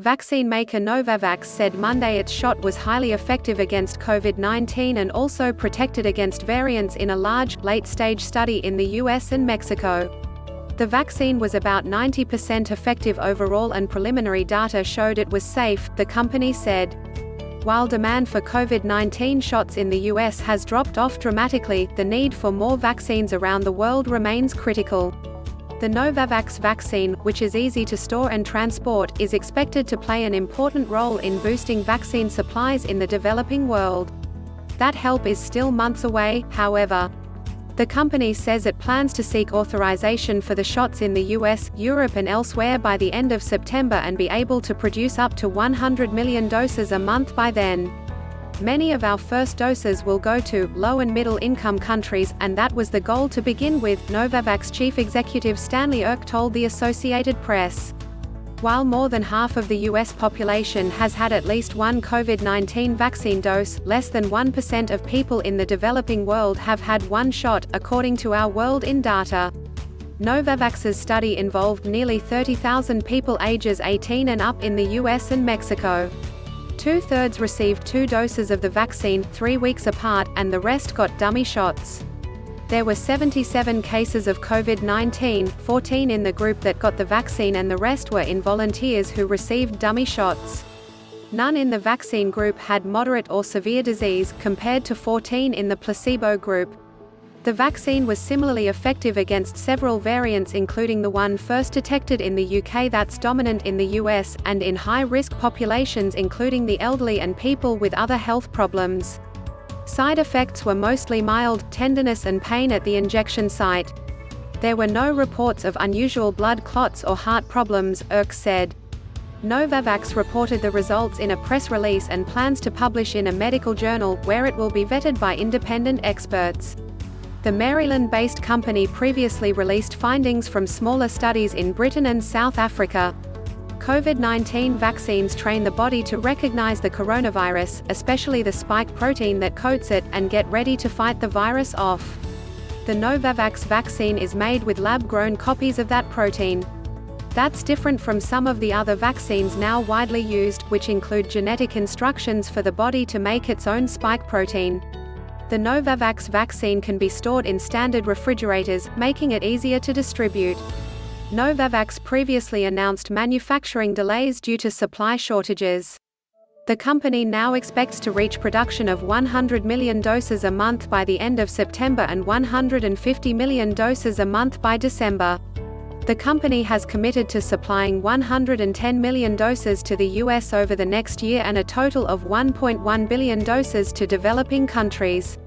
Vaccine maker Novavax said Monday its shot was highly effective against COVID-19 and also protected against variants in a large, late-stage study in the US and Mexico. The vaccine was about 90% effective overall and preliminary data showed it was safe, the company said. While demand for COVID-19 shots in the US has dropped off dramatically, the need for more vaccines around the world remains critical. The Novavax vaccine, which is easy to store and transport, is expected to play an important role in boosting vaccine supplies in the developing world. That help is still months away, however. The company says it plans to seek authorization for the shots in the US, Europe and elsewhere by the end of September and be able to produce up to 100 million doses a month by then. Many of our first doses will go to low and middle income countries, and that was the goal to begin with, Novavax chief executive Stanley Erck told the Associated Press. While more than half of the US population has had at least one COVID-19 vaccine dose, less than 1% of people in the developing world have had one shot, according to Our World in Data. Novavax's study involved nearly 30,000 people ages 18 and up in the US and Mexico. 2/3 received 2 doses of the vaccine, 3 weeks apart, and the rest got dummy shots. There were 77 cases of COVID-19, 14 in the group that got the vaccine and the rest were in volunteers who received dummy shots. None in the vaccine group had moderate or severe disease, compared to 14 in the placebo group. The vaccine was similarly effective against several variants including the one first detected in the UK that's dominant in the US, and in high-risk populations including the elderly and people with other health problems. Side effects were mostly mild, tenderness and pain at the injection site. There were no reports of unusual blood clots or heart problems, Erck said. Novavax reported the results in a press release and plans to publish in a medical journal, where it will be vetted by independent experts. The Maryland-based company previously released findings from smaller studies in Britain and South Africa. COVID-19 vaccines train the body to recognize the coronavirus, especially the spike protein that coats it, and get ready to fight the virus off. The Novavax vaccine is made with lab-grown copies of that protein. That's different from some of the other vaccines now widely used, which include genetic instructions for the body to make its own spike protein. The Novavax vaccine can be stored in standard refrigerators, making it easier to distribute. Novavax previously announced manufacturing delays due to supply shortages. The company now expects to reach production of 100 million doses a month by the end of September and 150 million doses a month by December. The company has committed to supplying 110 million doses to the US over the next year and a total of 1.1 billion doses to developing countries.